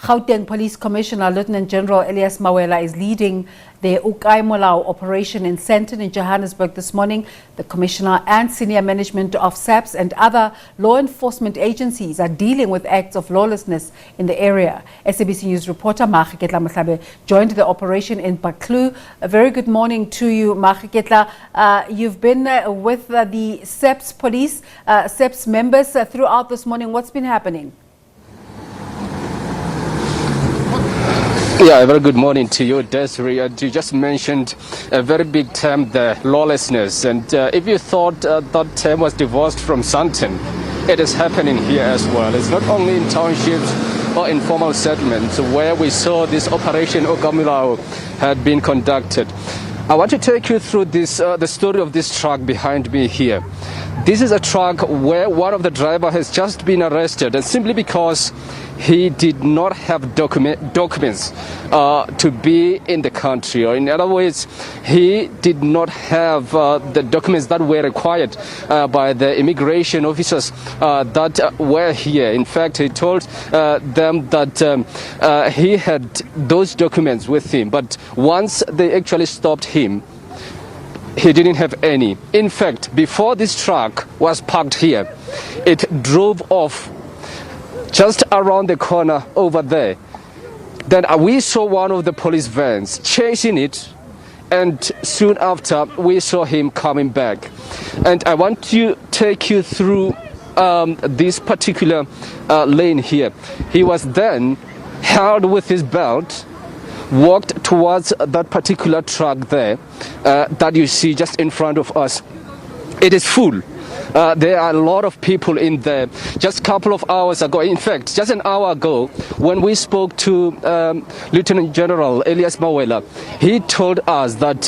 Gauteng Police Commissioner Lieutenant General Elias Mawela is leading the O Kae Molao Operation in Sandton in Johannesburg this morning. The Commissioner and senior management of SAPS and other law enforcement agencies are dealing with acts of lawlessness in the area. SABC News reporter Maageketla Mohlabe joined the operation in Buccleuch. A very good morning to you, Maageketla. You've been with the SAPS police, SAPS members throughout this morning. What's been happening? Yeah, a very good morning to you, Desiree. You just mentioned a very big term, the lawlessness. And if you thought that term was divorced from Sandton, it is happening here as well. It's not only in townships or informal settlements where we saw this operation O Kae Molao had been conducted. I want to take you through this, the story of this truck behind me here. This is a truck where one of the drivers has just been arrested, and simply because he did not have documents to be in the country, or in other words, he did not have the documents that were required by the immigration officers that were here. In fact, he told them that he had those documents with him, but once they actually stopped him, he didn't have any. In fact, before this truck was parked here, it drove off just around the corner over there. Then we saw one of the police vans chasing it, and soon after we saw him coming back. And I want to take you through this particular lane here. He was then held with his belt, walked towards that particular truck there that you see just in front of us. It is full. There are a lot of people in there. Just a couple of hours ago, in fact, just an hour ago, when we spoke to Lieutenant General Elias Mawela, he told us that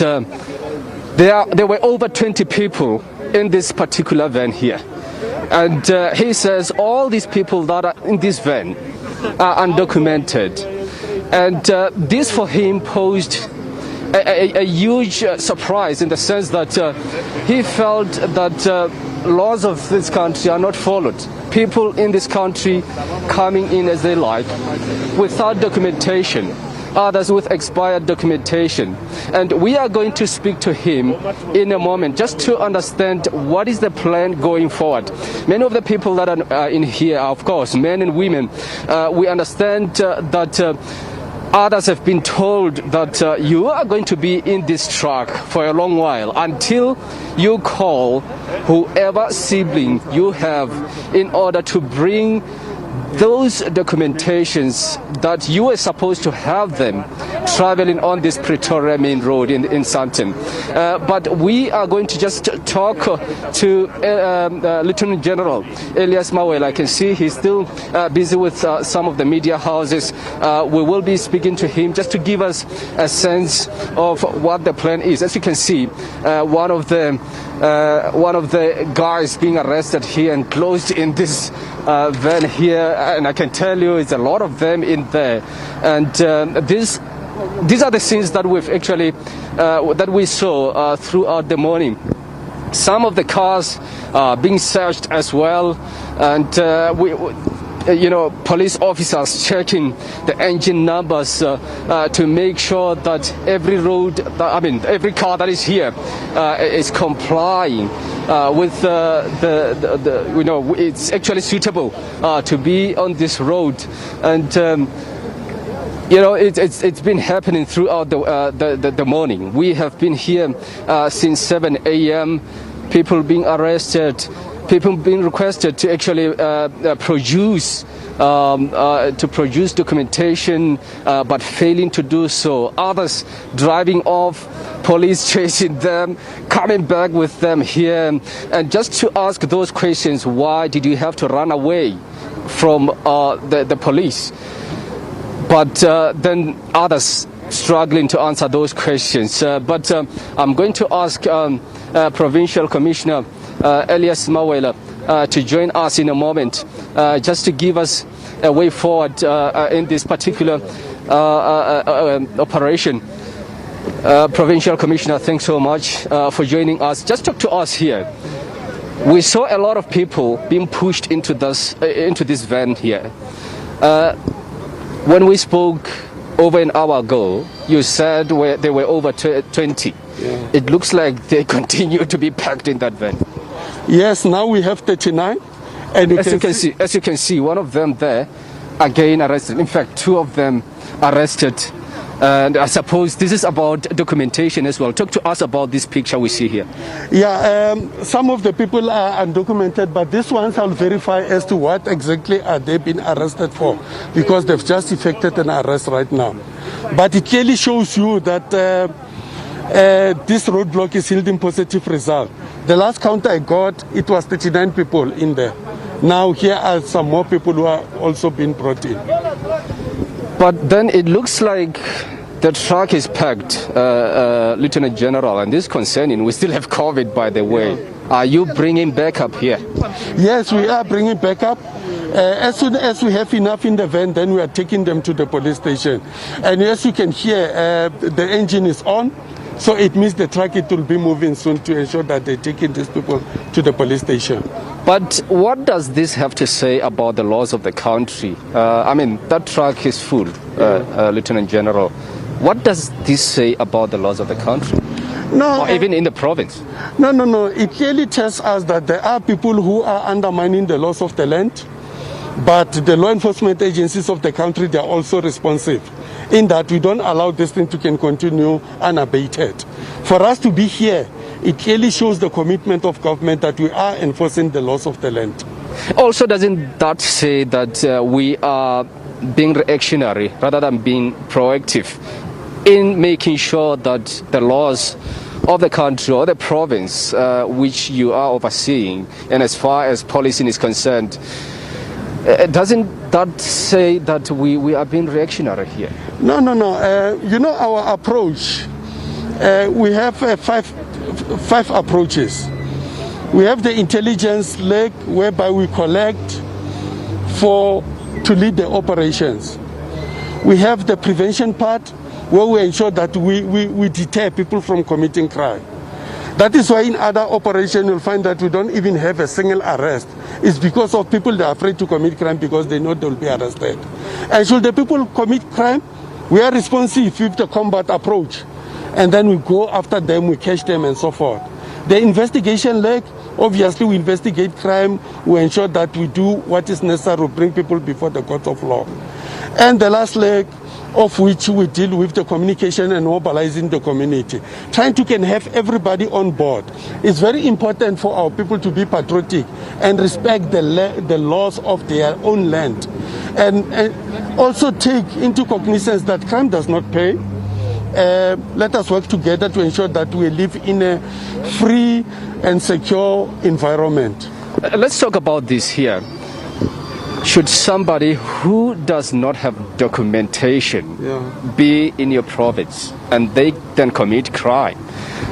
there were over 20 people in this particular van here. And he says all these people that are in this van are undocumented. And this for him posed a huge surprise, in the sense that he felt that laws of this country are not followed. People in this country coming in as they like, without documentation, others with expired documentation. And we are going to speak to him in a moment just to understand what is the plan going forward. Many of the people that are in here are, of course, men and women. We understand that others have been told that you are going to be in this truck for a long while until you call whoever sibling you have in order to bring those documentations that you were supposed to have them traveling on this Pretoria main road in Sandton. But we are going to just talk to Lieutenant General Elias Mawela. I can see he's still busy with some of the media houses. We will be speaking to him just to give us a sense of what the plan is. As you can see, one of the guys being arrested here and closed in this van here, and I can tell you it's a lot of them in there. And these are the scenes that we've actually that we saw throughout the morning. Some of the cars being searched as well, and police officers checking the engine numbers to make sure that every every car that is here is complying with it's actually suitable to be on this road. And it's been happening throughout the morning. We have been here since 7 a.m. People being arrested, people being requested to actually produce documentation, but failing to do so. Others driving off, police chasing them, coming back with them here, and just to ask those questions: why did you have to run away from the police? But then others struggling to answer those questions. But I'm going to ask Provincial Commissioner Elias Mawela to join us in a moment, just to give us a way forward in this particular operation. Provincial Commissioner, thanks so much for joining us. Just talk to us here. We saw a lot of people being pushed into this van here. When we spoke over an hour ago, you said they were over 20. Yeah. It looks like they continue to be packed in that van. Yes, now we have 39. And As you can see, one of them there, again arrested. In fact, two of them arrested. And I suppose this is about documentation as well. Talk to us about this picture we see here. Yeah, some of the people are undocumented, but these ones I'll verify as to what exactly are they been arrested for, because they've just effected an arrest right now. But it clearly shows you that this roadblock is yielding positive result. The last count I got, it was 39 people in there. Now here are some more people who are also being brought in. But then it looks like the truck is packed, Lieutenant General, and this is concerning. We still have COVID, by the way. Are you bringing backup here? Yes, we are bringing backup. As soon as we have enough in the van, then we are taking them to the police station. And as you can hear, the engine is on. So it means the truck, it will be moving soon to ensure that they're taking these people to the police station. But what does this have to say about the laws of the country? I mean, that truck is full, Lieutenant General. What does this say about the laws of the country? No, or even in the province? No. It clearly tells us that there are people who are undermining the laws of the land, but the law enforcement agencies of the country, they are also responsive in that we don't allow this thing to continue unabated. For us to be here, it clearly shows the commitment of government that we are enforcing the laws of the land. Also, doesn't that say that we are being reactionary rather than being proactive in making sure that the laws of the country or the province which you are overseeing, and as far as policing is concerned, doesn't that say that we are being reactionary here? No. You know our approach. We have five approaches. We have the intelligence leg, whereby we collect to lead the operations. We have the prevention part, where we ensure that we deter people from committing crime. That is why in other operations you'll find that we don't even have a single arrest. It's because of people that are afraid to commit crime because they know they'll be arrested. And should the people commit crime, we are responsive with the combat approach. And then we go after them, we catch them and so forth. The investigation leg, obviously we investigate crime, we ensure that we do what is necessary to bring people before the court of law. And the last leg, of which we deal with the communication and mobilizing the community, trying to have everybody on board. It's very important for our people to be patriotic and respect the laws of their own land, and also take into cognizance that crime does not pay. Let us work together to ensure that we live in a free and secure environment. Let's talk about this here. Should somebody who does not have documentation be in your province and they then commit crime,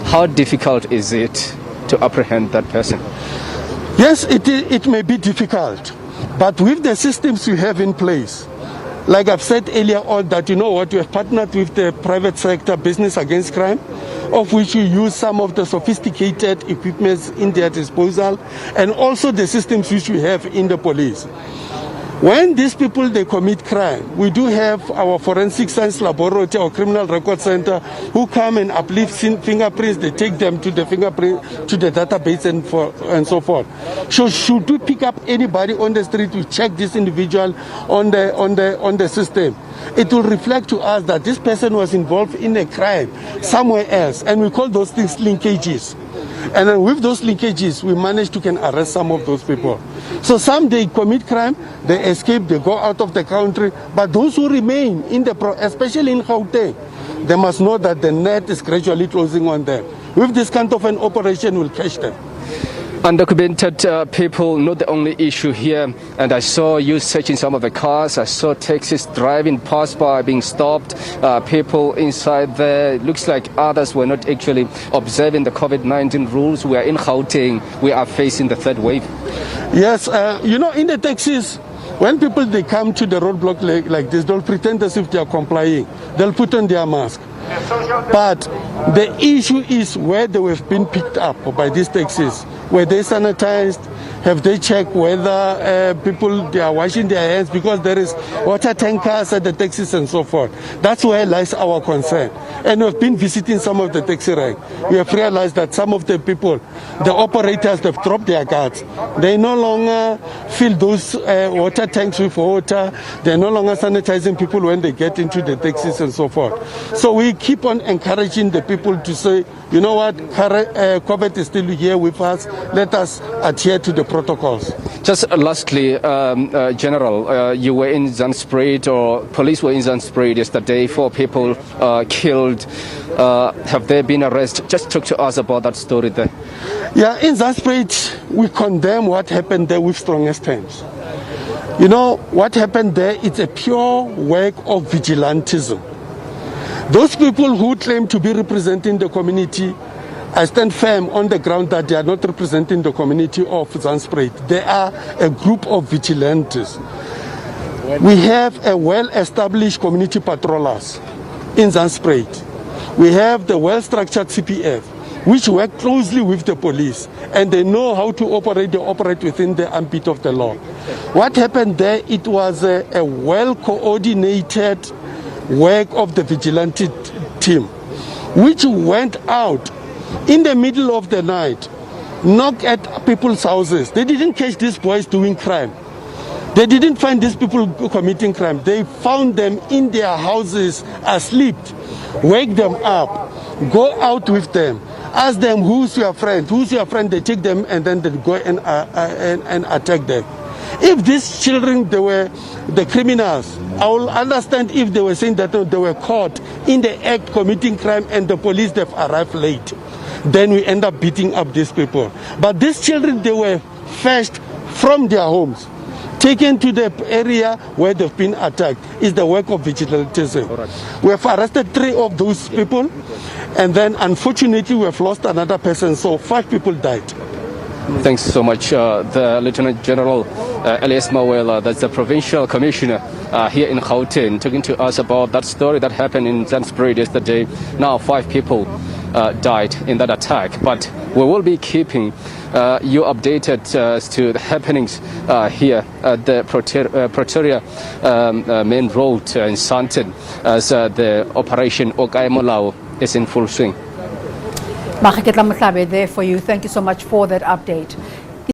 how difficult is it to apprehend that person? Yes, it may be difficult, but with the systems we have in place, like I've said earlier on, that we have partnered with the private sector, Business Against Crime, of which we use some of the sophisticated equipments in their disposal, and also the systems which we have in the police. When these people, they commit crime, we do have our forensic science laboratory or criminal record center who come and uplift fingerprints. They take them to the database and so forth. So should we pick up anybody on the street, we check this individual on the system. It will reflect to us that this person was involved in a crime somewhere else, and we call those things linkages. And then with those linkages, we manage to arrest some of those people. So some, they commit crime, they escape, they go out of the country. But those who remain especially in Gauteng, they must know that the net is gradually closing on them. With this kind of an operation, we'll catch them. Undocumented people, not the only issue here. And I saw you searching some of the cars. I saw taxis driving past by, being stopped. People inside there. It looks like others were not actually observing the COVID-19 rules. We are in Gauteng. We are facing the third wave. Yes, in the taxis, when people, they come to the roadblock like this, they'll pretend as if they are complying. They'll put on their mask. But the issue is where they have been picked up by these taxis. Were they sanitized? Have they checked whether people they are washing their hands, because there is water tankers at the taxis and so forth. That's where lies our concern. And we've been visiting some of the taxi rank. We have realized that some of the people, the operators, they've dropped their guards. They no longer fill those water tanks with water. They're no longer sanitizing people when they get into the taxis and so forth. So we keep on encouraging the people to say, you know what, COVID is still here with us. Let us adhere to the protocols. Just lastly, General, you were in Zandspruit, or police were in Zandspruit yesterday. 4 people killed. Have they been arrested? Just talk to us about that story there. Yeah, in Zandspruit, we condemn what happened there with strongest terms. You know, what happened there, it's a pure work of vigilantism. Those people who claim to be representing the community, I stand firm on the ground that they are not representing the community of Zandspruit. They are a group of vigilantes. We have a well-established community patrollers in Zandspruit. We have the well-structured CPF, which work closely with the police, and they know how to operate. They operate within the ambit of the law. What happened there, it was a well-coordinated work of the vigilante team, which went out in the middle of the night, knock at people's houses. They didn't catch these boys doing crime. They didn't find these people committing crime. They found them in their houses asleep, wake them up, go out with them, ask them, who's your friend? Who's your friend? They take them and then they go and attack them. If these children, they were the criminals, I will understand if they were saying that they were caught in the act committing crime and the police, they've arrived late. Then we end up beating up these people. But these children, they were fetched from their homes, taken to the area where they've been attacked. Is the work of vigilantism. We have arrested 3 of those people, and then unfortunately we have lost another person, so 5 people died. Thanks so much, the Lieutenant General Elias Mawela, that's the Provincial Commissioner here in Gauteng, talking to us about that story that happened in Zandspruit yesterday. Now 5 people died in that attack, but we will be keeping you updated as to the happenings here at the Pretoria main road in Sandton as the Operation O Kae Molao is in full swing. Maageketla Mohlabe there for you. Thank you so much for that update.